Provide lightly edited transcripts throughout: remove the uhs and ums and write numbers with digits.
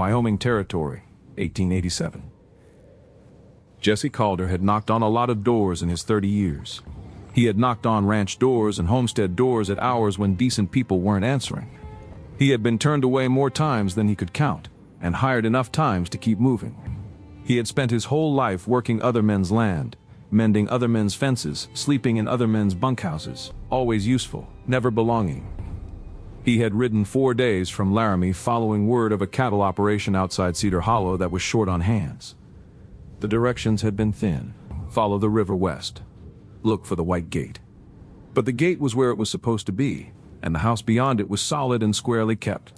Wyoming Territory, 1887. Jesse Calder had knocked on a lot of doors in his 30 years. He had knocked on ranch doors and homestead doors at hours when decent people weren't answering. He had been turned away more times than he could count, and hired enough times to keep moving. He had spent his whole life working other men's land, mending other men's fences, sleeping in other men's bunkhouses, always useful, never belonging. He had ridden 4 days from Laramie following word of a cattle operation outside Cedar Hollow that was short on hands. The directions had been thin. Follow the river west. Look for the white gate. But the gate was where it was supposed to be, and the house beyond it was solid and squarely kept.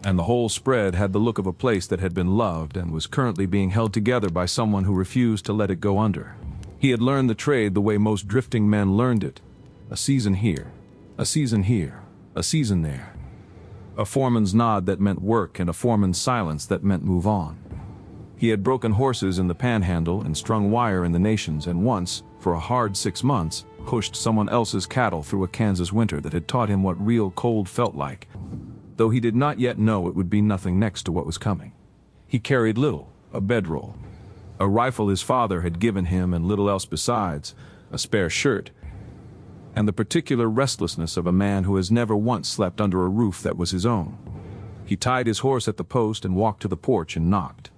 And the whole spread had the look of a place that had been loved and was currently being held together by someone who refused to let it go under. He had learned the trade the way most drifting men learned it. A season here, a season here, a season there. A foreman's nod that meant work and a foreman's silence that meant move on. He had broken horses in the Panhandle and strung wire in the Nations, and once, for a hard 6 months, pushed someone else's cattle through a Kansas winter that had taught him what real cold felt like, though he did not yet know it would be nothing next to what was coming. He carried little, a bedroll, a rifle his father had given him and little else besides, a spare shirt, and the particular restlessness of a man who has never once slept under a roof that was his own. He tied his horse at the post and walked to the porch and knocked.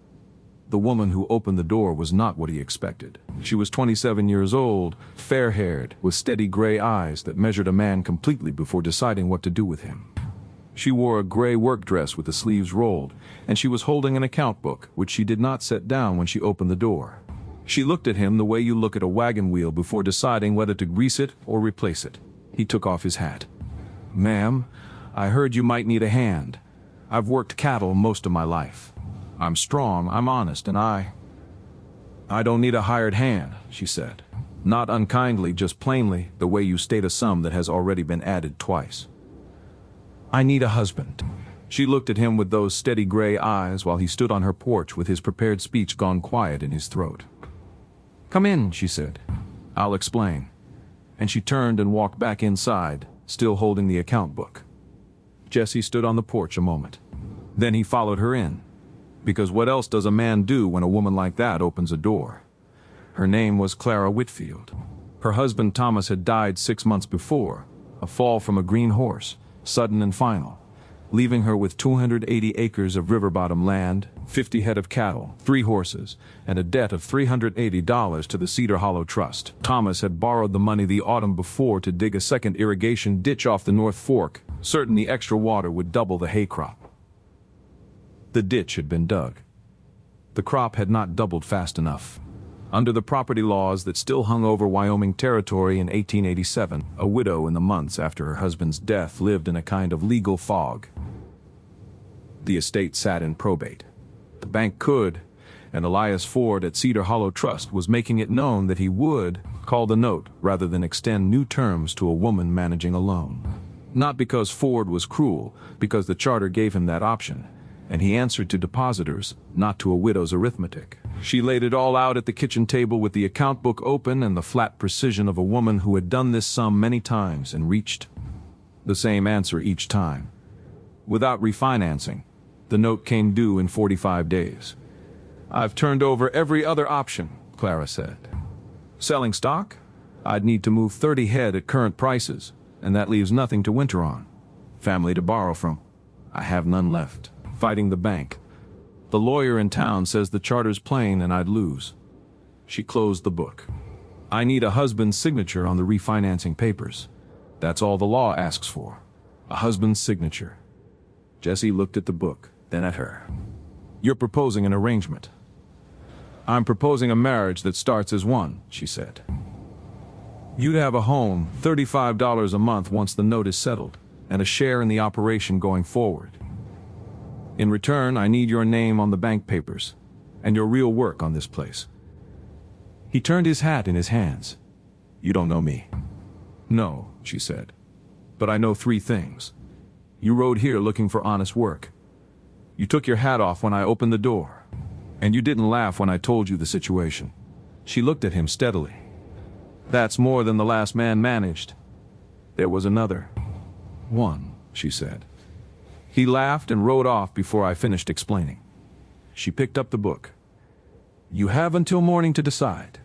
The woman who opened the door was not what he expected. She was 27 years old, fair-haired, with steady gray eyes that measured a man completely before deciding what to do with him. She wore a gray work dress with the sleeves rolled, and she was holding an account book, which she did not set down when she opened the door. She looked at him the way you look at a wagon wheel before deciding whether to grease it or replace it. He took off his hat. "Ma'am, I heard you might need a hand. I've worked cattle most of my life. I'm strong, I'm honest, and I don't need a hired hand," she said. Not unkindly, just plainly, the way you state a sum that has already been added twice. "I need a husband." She looked at him with those steady gray eyes while he stood on her porch with his prepared speech gone quiet in his throat. "Come in," she said. "I'll explain." And she turned and walked back inside, still holding the account book. Jesse stood on the porch a moment. Then he followed her in. Because what else does a man do when a woman like that opens a door? Her name was Clara Whitfield. Her husband Thomas had died 6 months before, a fall from a green horse, sudden and final, leaving her with 280 acres of river bottom land, 50 head of cattle, 3 horses, and a debt of $380 to the Cedar Hollow Trust. Thomas had borrowed the money the autumn before to dig a second irrigation ditch off the North Fork, certain the extra water would double the hay crop. The ditch had been dug. The crop had not doubled fast enough. Under the property laws that still hung over Wyoming Territory in 1887, a widow in the months after her husband's death lived in a kind of legal fog. The estate sat in probate. The bank could, and Elias Ford at Cedar Hollow Trust was making it known that he would call the note rather than extend new terms to a woman managing a loan. Not because Ford was cruel, because the charter gave him that option, and he answered to depositors, not to a widow's arithmetic. She laid it all out at the kitchen table with the account book open and the flat precision of a woman who had done this sum many times and reached the same answer each time. Without refinancing, the note came due in 45 days. "I've turned over every other option," Clara said. "Selling stock? I'd need to move 30 head at current prices, and that leaves nothing to winter on. Family to borrow from. I have none left. Fighting the bank. The lawyer in town says the charter's plain and I'd lose." She closed the book. "I need a husband's signature on the refinancing papers. That's all the law asks for. A husband's signature." Jesse looked at the book, then at her. "You're proposing an arrangement." "I'm proposing a marriage that starts as one," she said. "You'd have a home, $35 a month once the note is settled, and a share in the operation going forward. In return, I need your name on the bank papers, and your real work on this place." He turned his hat in his hands. "You don't know me." "No," she said. "But I know 3 things. You rode here looking for honest work. You took your hat off when I opened the door. And you didn't laugh when I told you the situation." She looked at him steadily. "That's more than the last man managed. There was another." "One," she said. He laughed and rode off before I finished explaining. She picked up the book. You have until morning to decide.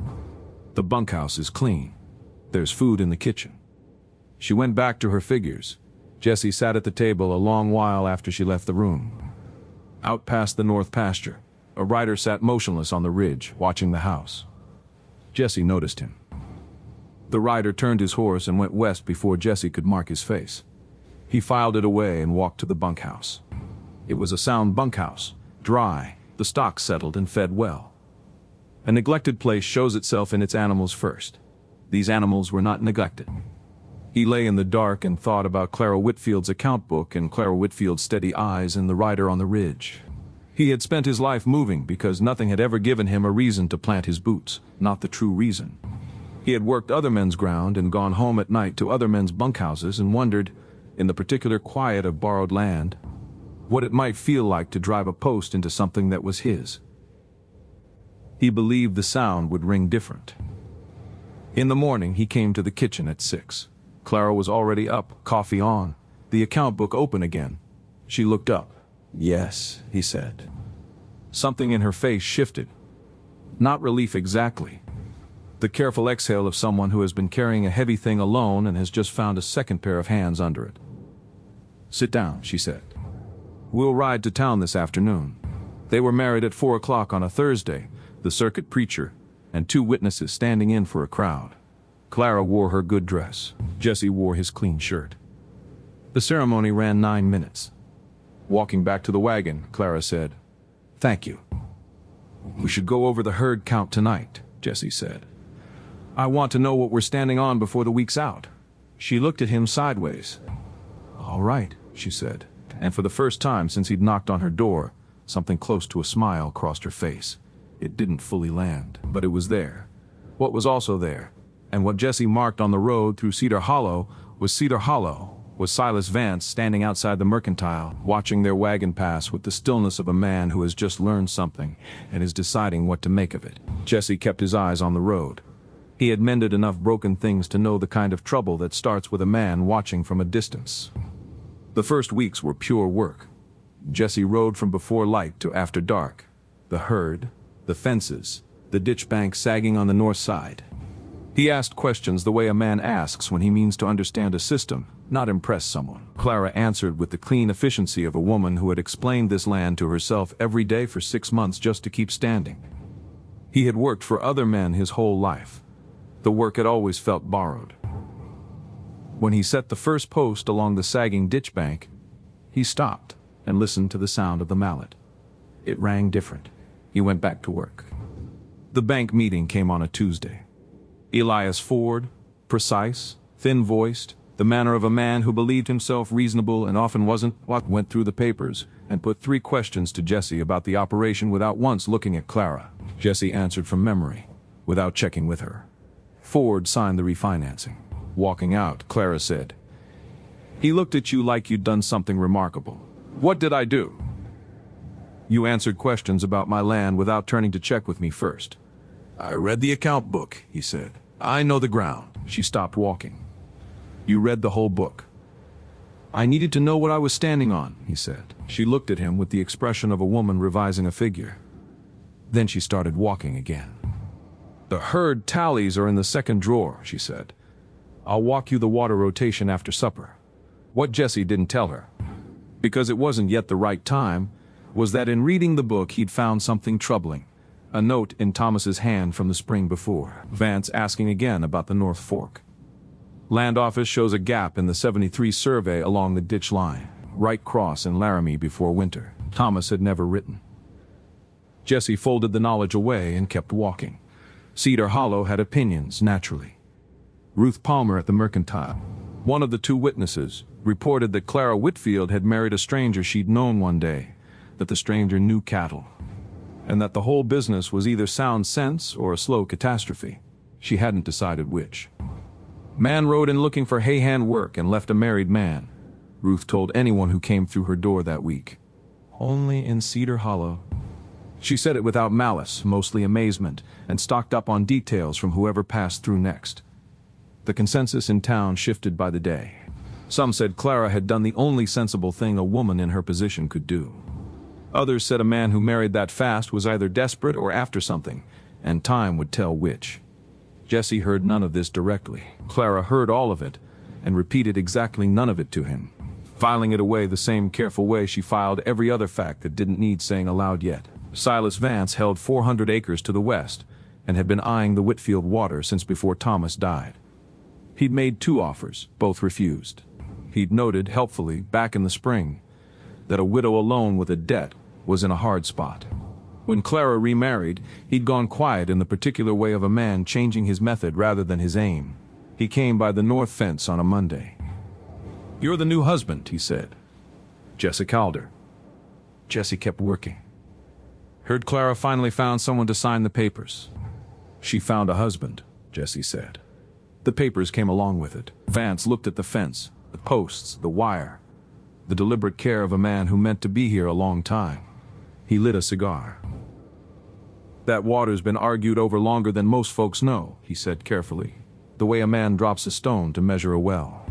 The bunkhouse is clean. There's food in the kitchen. She went back to her figures. Jessie sat at the table a long while after she left the room. Out past the north pasture, a rider sat motionless on the ridge, watching the house. Jessie noticed him. The rider turned his horse and went west before Jessie could mark his face. He filed it away and walked to the bunkhouse. It was a sound bunkhouse, dry, the stock settled and fed well. A neglected place shows itself in its animals first. These animals were not neglected. He lay in the dark and thought about Clara Whitfield's account book and Clara Whitfield's steady eyes and the rider on the ridge. He had spent his life moving because nothing had ever given him a reason to plant his boots, not the true reason. He had worked other men's ground and gone home at night to other men's bunkhouses and wondered, in the particular quiet of borrowed land, what it might feel like to drive a post into something that was his. He believed the sound would ring different. In the morning, he came to the kitchen at 6. Clara was already up, coffee on, the account book open again. She looked up. Yes, he said. Something in her face shifted. Not relief exactly. The careful exhale of someone who has been carrying a heavy thing alone and has just found a second pair of hands under it. Sit down, she said. We'll ride to town this afternoon. They were married at 4 o'clock on a Thursday, the circuit preacher, and 2 witnesses standing in for a crowd. Clara wore her good dress. Jessie wore his clean shirt. The ceremony ran 9 minutes. Walking back to the wagon, Clara said, Thank you. We should go over the herd count tonight, Jessie said. I want to know what we're standing on before the week's out. She looked at him sideways. All right, she said, and for the first time since he'd knocked on her door, something close to a smile crossed her face. It didn't fully land, but it was there. What was also there, and what Jessie marked on the road through Cedar Hollow, was Silas Vance standing outside the mercantile, watching their wagon pass with the stillness of a man who has just learned something and is deciding what to make of it. Jessie kept his eyes on the road. He had mended enough broken things to know the kind of trouble that starts with a man watching from a distance. The first weeks were pure work. Jessie rode from before light to after dark. The herd, the fences, the ditch bank sagging on the north side. He asked questions the way a man asks when he means to understand a system, not impress someone. Clara answered with the clean efficiency of a woman who had explained this land to herself every day for 6 months just to keep standing. He had worked for other men his whole life. The work had always felt borrowed. When he set the first post along the sagging ditch bank, he stopped and listened to the sound of the mallet. It rang different. He went back to work. The bank meeting came on a Tuesday. Elias Ford, precise, thin-voiced, the manner of a man who believed himself reasonable and often wasn't, went through the papers and put 3 questions to Jessie about the operation without once looking at Clara. Jessie answered from memory, without checking with her. Ford signed the refinancing. Walking out, Clara said, He looked at you like you'd done something remarkable. What did I do? You answered questions about my land without turning to check with me first. I read the account book, he said. I know the ground. She stopped walking. You read the whole book. I needed to know what I was standing on, he said. She looked at him with the expression of a woman revising a figure. Then she started walking again. The herd tallies are in the second drawer, she said. I'll walk you the water rotation after supper. What Jessie didn't tell her, because it wasn't yet the right time, was that in reading the book he'd found something troubling. A note in Thomas's hand from the spring before. Vance asking again about the North Fork. Land Office shows a gap in the 73 survey along the ditch line. Right cross in Laramie before winter. Thomas had never written. Jessie folded the knowledge away and kept walking. Cedar Hollow had opinions, naturally. Ruth Palmer at the mercantile, one of the 2 witnesses, reported that Clara Whitfield had married a stranger she'd known one day, that the stranger knew cattle, and that the whole business was either sound sense or a slow catastrophe. She hadn't decided which. Man rode in looking for hay-hand work and left a married man, Ruth told anyone who came through her door that week. Only in Cedar Hollow. She said it without malice, mostly amazement, and stocked up on details from whoever passed through next. The consensus in town shifted by the day. Some said Clara had done the only sensible thing a woman in her position could do. Others said a man who married that fast was either desperate or after something, and time would tell which. Jesse heard none of this directly. Clara heard all of it, and repeated exactly none of it to him, filing it away the same careful way she filed every other fact that didn't need saying aloud yet. Silas Vance held 400 acres to the west, and had been eyeing the Whitfield water since before Thomas died. He'd made 2 offers, both refused. He'd noted, helpfully, back in the spring, that a widow alone with a debt was in a hard spot. When Clara remarried, he'd gone quiet in the particular way of a man changing his method rather than his aim. He came by the north fence on a Monday. "You're the new husband," he said. "Jesse Calder." Jesse kept working. "Heard Clara finally found someone to sign the papers." "She found a husband," Jesse said. The papers came along with it. Vance looked at the fence, the posts, the wire. The deliberate care of a man who meant to be here a long time. He lit a cigar. "That water's been argued over longer than most folks know," he said carefully, the way a man drops a stone to measure a well.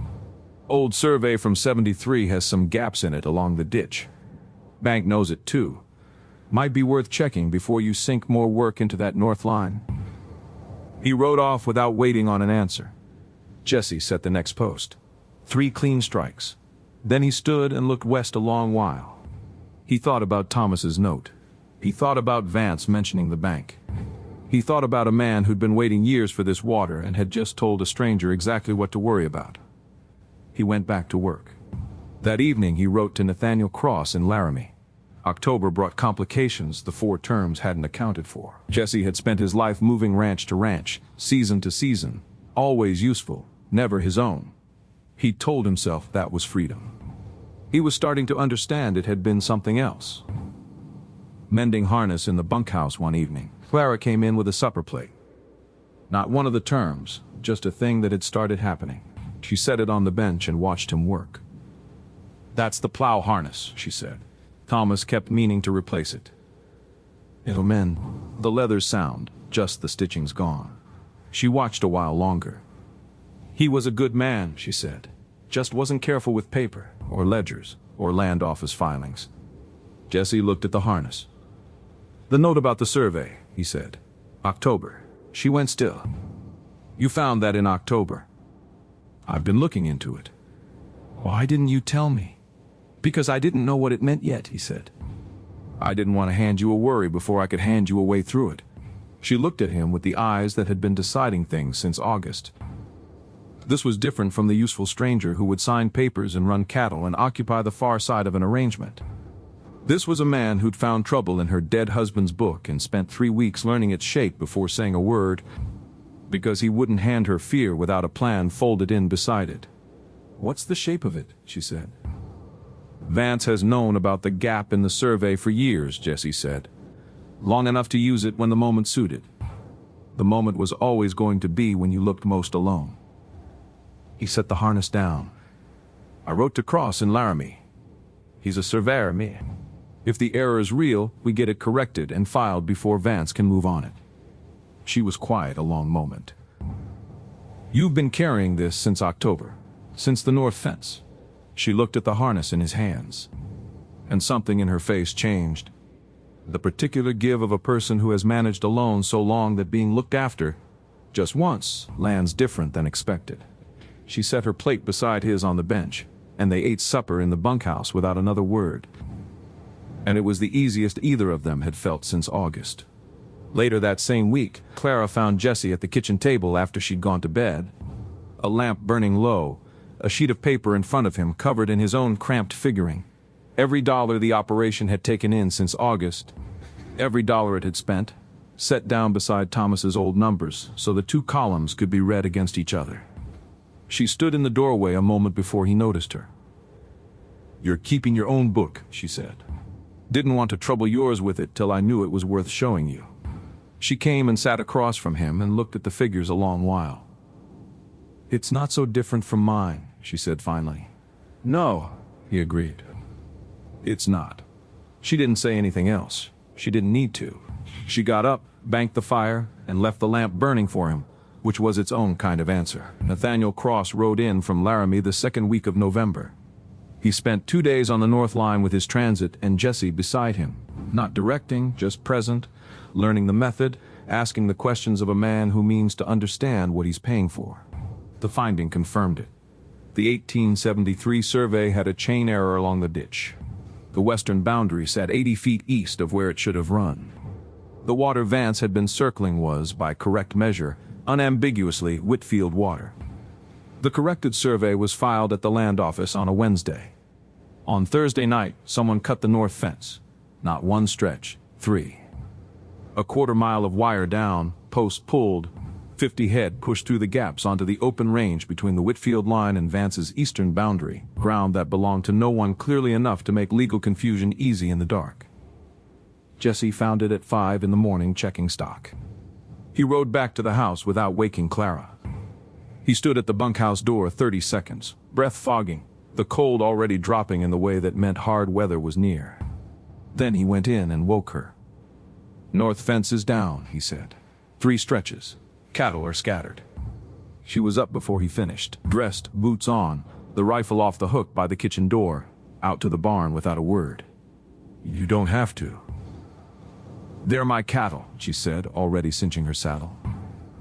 "Old survey from '73 has some gaps in it along the ditch. Bank knows it too. Might be worth checking before you sink more work into that north line." He rode off without waiting on an answer. Jesse set the next post. 3 clean strikes. Then he stood and looked west a long while. He thought about Thomas's note. He thought about Vance mentioning the bank. He thought about a man who'd been waiting years for this water and had just told a stranger exactly what to worry about. He went back to work. That evening he wrote to Nathaniel Cross in Laramie. October brought complications the 4 terms hadn't accounted for. Jesse had spent his life moving ranch to ranch, season to season, always useful, never his own. He told himself that was freedom. He was starting to understand it had been something else. Mending harness in the bunkhouse one evening, Clara came in with a supper plate. Not one of the terms, just a thing that had started happening. She set it on the bench and watched him work. "That's the plow harness," she said. Thomas kept meaning to replace it. "It'll mend. The leather's sound, just the stitching's gone." She watched a while longer. "He was a good man," she said. "Just wasn't careful with paper, or ledgers, or land office filings." Jesse looked at the harness. "The note about the survey," he said. "October." She went still. "You found that in October." "I've been looking into it." "Why didn't you tell me?" "Because I didn't know what it meant yet," he said. "I didn't want to hand you a worry before I could hand you a way through it." She looked at him with the eyes that had been deciding things since August. This was different from the useful stranger who would sign papers and run cattle and occupy the far side of an arrangement. This was a man who'd found trouble in her dead husband's book and spent 3 weeks learning its shape before saying a word, because he wouldn't hand her fear without a plan folded in beside it. "What's the shape of it?" she said. "Vance has known about the gap in the survey for years," Jesse said. "Long enough to use it when the moment suited. The moment was always going to be when you looked most alone." He set the harness down. "I wrote to Cross in Laramie. He's a surveyor, me. If the error's real, we get it corrected and filed before Vance can move on it." She was quiet a long moment. "You've been carrying this since October, since the north fence." She looked at the harness in his hands, and something in her face changed. The particular give of a person who has managed alone so long that being looked after, just once, lands different than expected. She set her plate beside his on the bench, and they ate supper in the bunkhouse without another word. And it was the easiest either of them had felt since August. Later that same week, Clara found Jesse at the kitchen table after she'd gone to bed. A lamp burning low, a sheet of paper in front of him covered in his own cramped figuring. Every dollar the operation had taken in since August, every dollar it had spent, set down beside Thomas's old numbers so the 2 columns could be read against each other. She stood in the doorway a moment before he noticed her. "You're keeping your own book," she said. "Didn't want to trouble yours with it till I knew it was worth showing you." She came and sat across from him and looked at the figures a long while. "It's not so different from mine," she said finally. "No," he agreed. "It's not." She didn't say anything else. She didn't need to. She got up, banked the fire, and left the lamp burning for him, which was its own kind of answer. Nathaniel Cross rode in from Laramie the second week of November. He spent 2 days on the North Line with his transit and Jesse beside him, not directing, just present, learning the method, asking the questions of a man who means to understand what he's paying for. The finding confirmed it. The 1873 survey had a chain error along the ditch. The western boundary sat 80 feet east of where it should have run. The water Vance had been circling was, by correct measure, unambiguously Whitfield water. The corrected survey was filed at the land office on a Wednesday. On Thursday night, someone cut the north fence. Not one stretch, 3. A quarter-mile of wire down, post pulled, 50 head pushed through the gaps onto the open range between the Whitfield line and Vance's eastern boundary, ground that belonged to no one clearly enough to make legal confusion easy in the dark. Jesse found it at 5 in the morning checking stock. He rode back to the house without waking Clara. He stood at the bunkhouse door 30 seconds, breath fogging, the cold already dropping in the way that meant hard weather was near. Then he went in and woke her. "North fence is down," he said. 3 stretches. Cattle are scattered. She was up before he finished, dressed, boots on, the rifle off the hook by the kitchen door, out to the barn without a word. "You don't have to." "They're my cattle," she said, already cinching her saddle.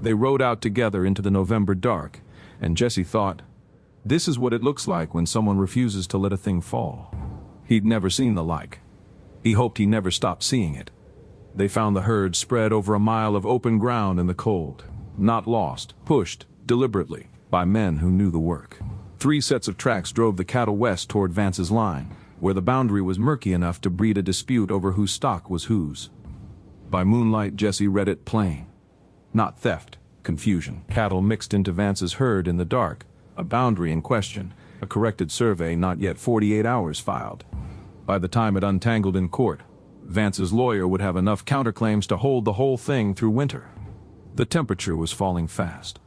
They rode out together into the November dark, and Jesse thought, this is what it looks like when someone refuses to let a thing fall. He'd never seen the like. He hoped he never stopped seeing it. They found the herd spread over a mile of open ground in the cold, not lost, pushed, deliberately, by men who knew the work. 3 sets of tracks drove the cattle west toward Vance's line, where the boundary was murky enough to breed a dispute over whose stock was whose. By moonlight, Jesse read it plain. Not theft, confusion. Cattle mixed into Vance's herd in the dark, a boundary in question, a corrected survey not yet 48 hours filed. By the time it untangled in court, Vance's lawyer would have enough counterclaims to hold the whole thing through winter. The temperature was falling fast.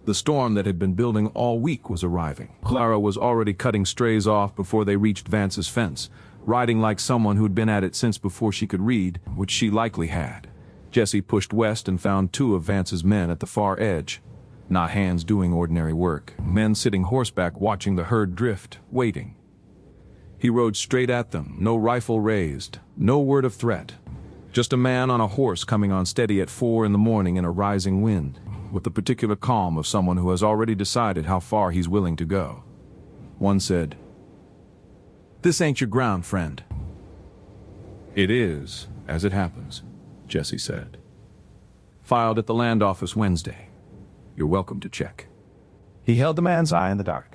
The storm that had been building all week was arriving. Clara was already cutting strays off before they reached Vance's fence, riding like someone who'd been at it since before she could read, which she likely had. Jesse pushed west and found 2 of Vance's men at the far edge. Not hands doing ordinary work, men sitting horseback watching the herd drift, waiting. He rode straight at them, no rifle raised, no word of threat. Just a man on a horse coming on steady at 4 in the morning in a rising wind, with the particular calm of someone who has already decided how far he's willing to go. One said, "This ain't your ground, friend." "It is, as it happens," Jesse said. "Filed at the land office Wednesday. You're welcome to check." He held the man's eye in the dark.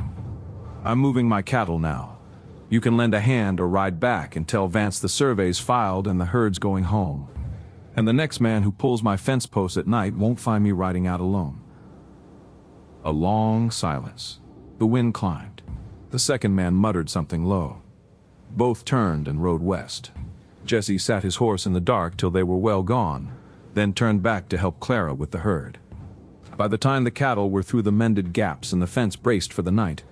"I'm moving my cattle now. You can lend a hand or ride back and tell Vance the survey's filed and the herd's going home. And the next man who pulls my fence post at night won't find me riding out alone." A long silence. The wind climbed. The second man muttered something low. Both turned and rode west. Jesse sat his horse in the dark till they were well gone, then turned back to help Clara with the herd. By the time the cattle were through the mended gaps and the fence braced for the night,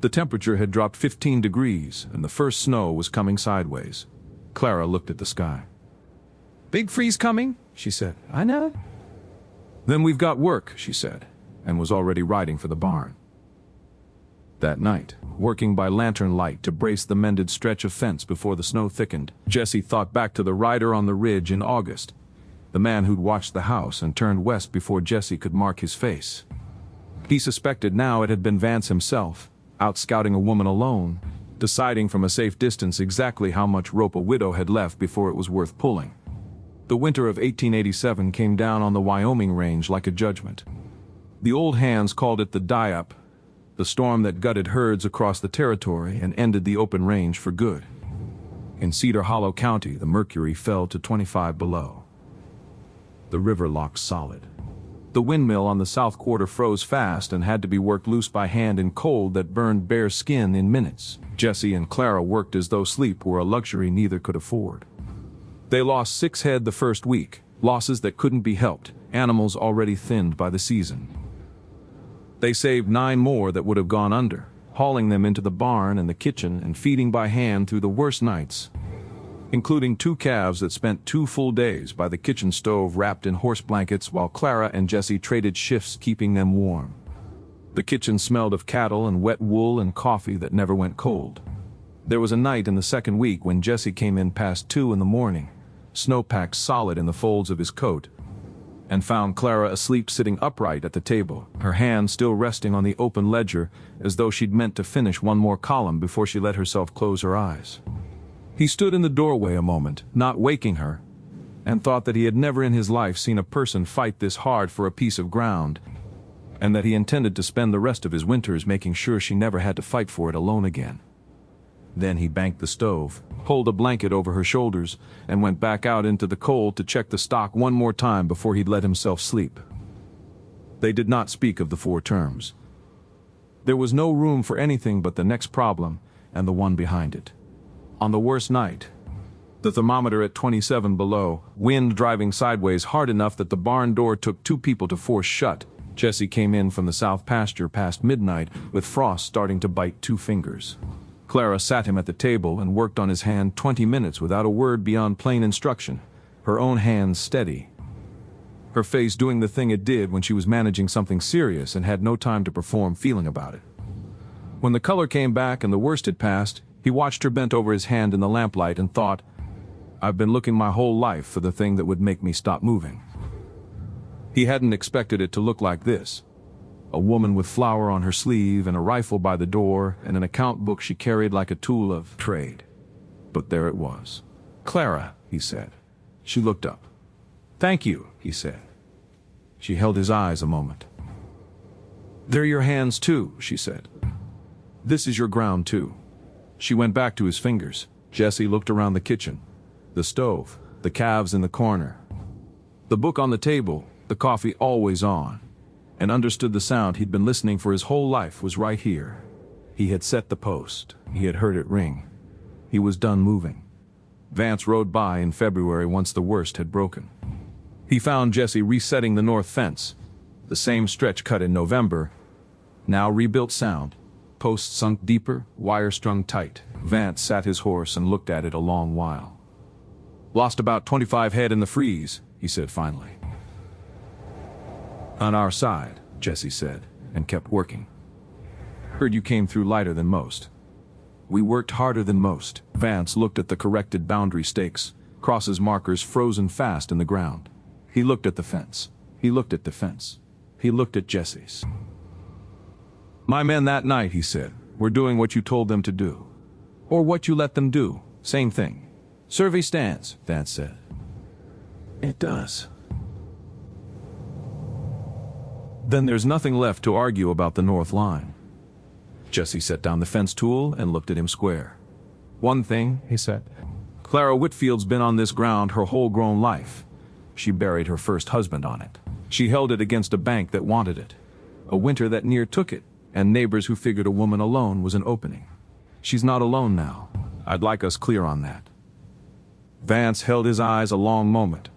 the temperature had dropped 15 degrees and the first snow was coming sideways. Clara looked at the sky. "Big freeze coming?" she said. "I know." "Then we've got work," she said, and was already riding for the barn. That night, working by lantern light to brace the mended stretch of fence before the snow thickened, Jesse thought back to the rider on the ridge in August, the man who'd watched the house and turned west before Jesse could mark his face. He suspected now it had been Vance himself, out scouting a woman alone, deciding from a safe distance exactly how much rope a widow had left before it was worth pulling. The winter of 1887 came down on the Wyoming range like a judgment. The old hands called it the die-up, the storm that gutted herds across the territory and ended the open range for good. In Cedar Hollow County, the mercury fell to 25 below. The river locked solid. The windmill on the south quarter froze fast and had to be worked loose by hand in cold that burned bare skin in minutes. Jesse and Clara worked as though sleep were a luxury neither could afford. They lost 6 head the first week, losses that couldn't be helped, animals already thinned by the season. They saved 9 more that would have gone under, hauling them into the barn and the kitchen and feeding by hand through the worst nights. including 2 calves that spent 2 full days by the kitchen stove wrapped in horse blankets while Clara and Jesse traded shifts keeping them warm. The kitchen smelled of cattle and wet wool and coffee that never went cold. There was a night in the second week when Jesse came in past 2 in the morning, snow-packed solid in the folds of his coat, and found Clara asleep sitting upright at the table, her hand still resting on the open ledger as though she'd meant to finish one more column before she let herself close her eyes. He stood in the doorway a moment, not waking her, and thought that he had never in his life seen a person fight this hard for a piece of ground, and that he intended to spend the rest of his winters making sure she never had to fight for it alone again. Then he banked the stove, pulled a blanket over her shoulders, and went back out into the cold to check the stock one more time before he'd let himself sleep. They did not speak of the 4 terms. There was no room for anything but the next problem and the one behind it. On the worst night, the thermometer at 27 below, wind driving sideways hard enough that the barn door took 2 people to force shut, Jesse came in from the south pasture past midnight with frost starting to bite 2 fingers. Clara sat him at the table and worked on his hand 20 minutes without a word beyond plain instruction, her own hand steady, her face doing the thing it did when she was managing something serious and had no time to perform feeling about it. When the color came back and the worst had passed, he watched her bent over his hand in the lamplight and thought, "I've been looking my whole life for the thing that would make me stop moving." He hadn't expected it to look like this. A woman with flour on her sleeve and a rifle by the door and an account book she carried like a tool of trade. But there it was. "Clara," he said. She looked up. "Thank you," he said. She held his eyes a moment. "They're your hands too," she said. "This is your ground too." She went back to his fingers. Jesse looked around the kitchen, the stove, the calves in the corner, the book on the table, the coffee always on, and understood the sound he'd been listening for his whole life was right here. He had set the post. He had heard it ring. He was done moving. Vance rode by in February once the worst had broken. He found Jesse resetting the north fence, the same stretch cut in November, now rebuilt sound, posts sunk deeper, wire strung tight. Vance sat his horse and looked at it a long while. "Lost about 25 head in the freeze," he said finally. "On our side," Jesse said, and kept working. "Heard you came through lighter than most." "We worked harder than most." Vance looked at the corrected boundary stakes, crosses markers frozen fast in the ground. He looked at the fence. He looked at the fence. He looked at Jesse's. "My men that night," he said, "were doing what you told them to do. Or what you let them do. Same thing." "Survey stands," Vance said. "It does." "Then there's nothing left to argue about the north line." Jesse set down the fence tool and looked at him square. "One thing," he said. "Clara Whitfield's been on this ground her whole grown life. She buried her first husband on it. She held it against a bank that wanted it, a winter that near took it, and neighbors who figured a woman alone was an opening. She's not alone now. I'd like us clear on that." Vance held his eyes a long moment,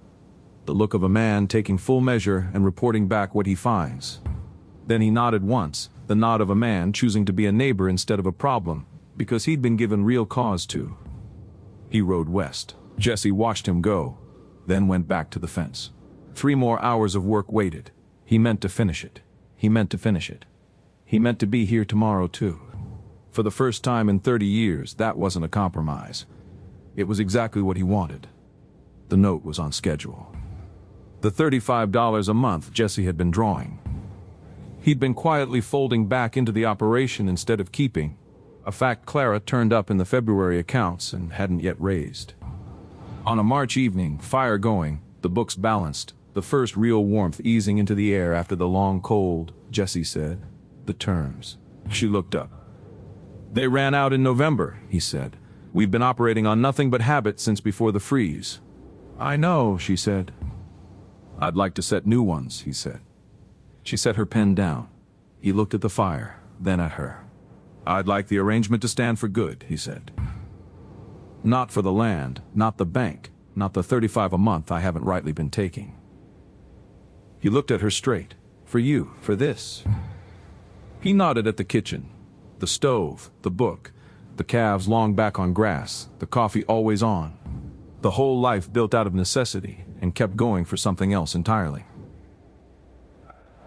the look of a man taking full measure and reporting back what he finds. Then he nodded once, the nod of a man choosing to be a neighbor instead of a problem, because he'd been given real cause to. He rode west. Jesse watched him go, then went back to the fence. 3 more hours of work waited. He meant to finish it. He meant to finish it. He meant to be here tomorrow too. For the first time in 30 years, that wasn't a compromise. It was exactly what he wanted. The note was on schedule. The $35 a month Jesse had been drawing. He'd been quietly folding back into the operation instead of keeping, a fact Clara turned up in the February accounts and hadn't yet raised. On a March evening, fire going, the books balanced, the first real warmth easing into the air after the long cold, Jesse said, "The terms." She looked up. "They ran out in November," he said. "We've been operating on nothing but habit since before the freeze." "I know," she said. "I'd like to set new ones," he said. She set her pen down. He looked at the fire, then at her. "I'd like the arrangement to stand for good," he said. "Not for the land, not the bank, not the 35 a month I haven't rightly been taking." He looked at her straight. "For you, for this." He nodded at the kitchen, the stove, the book, the calves long back on grass, the coffee always on. The whole life built out of necessity and kept going for something else entirely.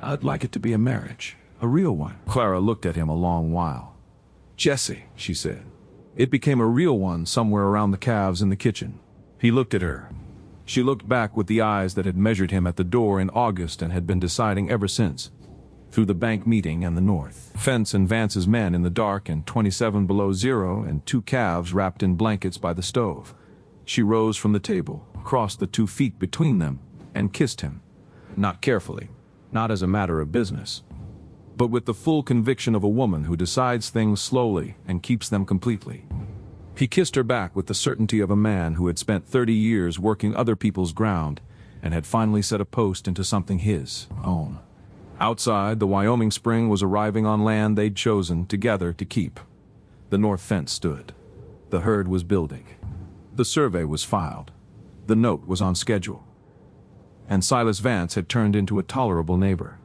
I'd like it to be a marriage, a real one. Clara looked at him a long while. Jesse, she said. It became a real one somewhere around the calves in the kitchen. He looked at her. She looked back with the eyes that had measured him at the door in August and had been deciding ever since. Through the bank meeting and the north fence and Vance's men in the dark and 27 below zero and 2 calves wrapped in blankets by the stove. She rose from the table, crossed the 2 feet between them, and kissed him. Not carefully, not as a matter of business, but with the full conviction of a woman who decides things slowly and keeps them completely. He kissed her back with the certainty of a man who had spent 30 years working other people's ground and had finally set a post into something his own. Outside, the Wyoming spring was arriving on land they'd chosen together to keep. The north fence stood. The herd was building. The survey was filed. The note was on schedule. And Silas Vance had turned into a tolerable neighbor.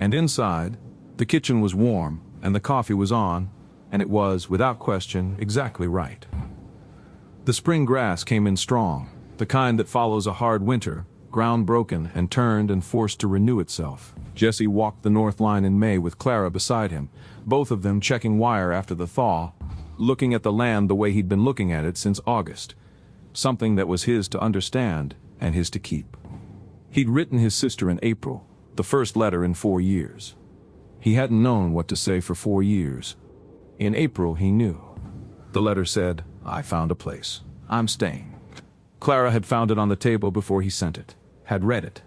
And inside, the kitchen was warm, and the coffee was on, and it was, without question, exactly right. The spring grass came in strong, the kind that follows a hard winter, ground broken and turned and forced to renew itself. Jesse walked the north line in May with Clara beside him, both of them checking wire after the thaw, looking at the land the way he'd been looking at it since August, something that was his to understand and his to keep. He'd written his sister in April, the first letter in 4 years. He hadn't known what to say for 4 years. In April he knew. The letter said, "I found a place. I'm staying." Clara had found it on the table before he sent it, had read it.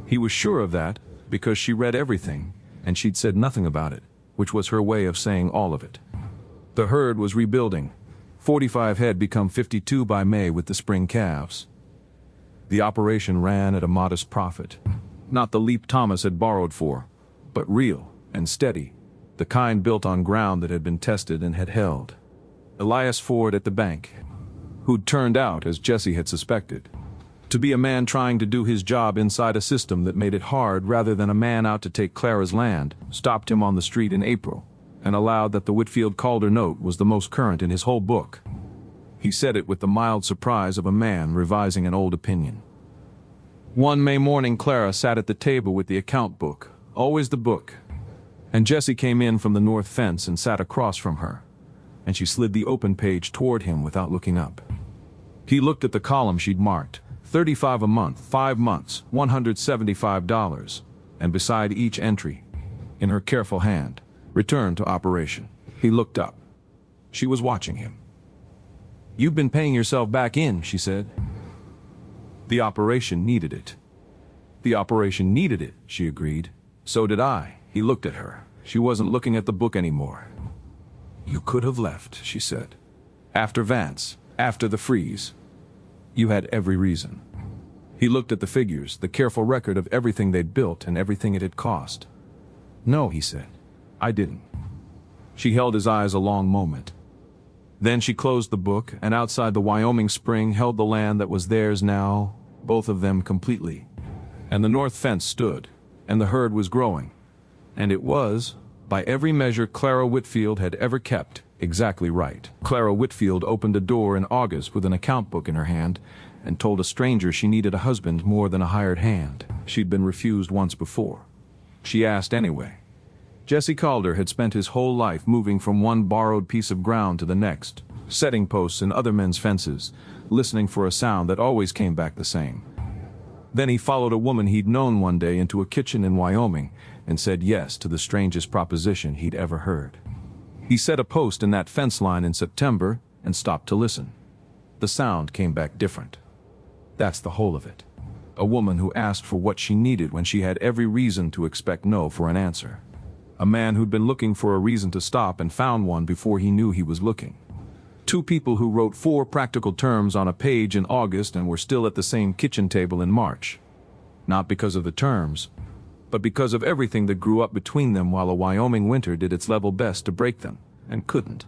He was sure of that because she read everything, and she'd said nothing about it, which was her way of saying all of it. The herd was rebuilding. 45 head become 52 by May with the spring calves. The operation ran at a modest profit. Not the leap Thomas had borrowed for, but real and steady, the kind built on ground that had been tested and had held. Elias Ford at the bank, who'd turned out, as Jesse had suspected, to be a man trying to do his job inside a system that made it hard rather than a man out to take Clara's land, stopped him on the street in April and allowed that the Whitfield Calder note was the most current in his whole book. He said it with the mild surprise of a man revising an old opinion. One May morning Clara sat at the table with the account book, always the book, and Jesse came in from the north fence and sat across from her, and she slid the open page toward him without looking up. He looked at the column she'd marked, 35 a month, 5 months, $175, and beside each entry, in her careful hand, return to operation. He looked up. She was watching him. "You've been paying yourself back in," she said. The operation needed it. The operation needed it, she agreed. So did I. He looked at her. She wasn't looking at the book anymore. "You could have left," she said. "After Vance, after the freeze. You had every reason." He looked at the figures, the careful record of everything they'd built and everything it had cost. "No," he said. "I didn't." She held his eyes a long moment. Then she closed the book, and outside the Wyoming spring held the land that was theirs now, both of them completely. And the north fence stood, and the herd was growing. And it was, by every measure Clara Whitfield had ever kept, exactly right. Clara Whitfield opened a door in August with an account book in her hand and told a stranger she needed a husband more than a hired hand. She'd been refused once before. She asked anyway. Jesse Calder had spent his whole life moving from one borrowed piece of ground to the next, setting posts in other men's fences, listening for a sound that always came back the same. Then he followed a woman he'd known one day into a kitchen in Wyoming and said yes to the strangest proposition he'd ever heard. He set a post in that fence line in September and stopped to listen. The sound came back different. That's the whole of it. A woman who asked for what she needed when she had every reason to expect no for an answer. A man who'd been looking for a reason to stop and found one before he knew he was looking. 2 people who wrote 4 practical terms on a page in August and were still at the same kitchen table in March. Not because of the terms, but because of everything that grew up between them while a Wyoming winter did its level best to break them, and couldn't.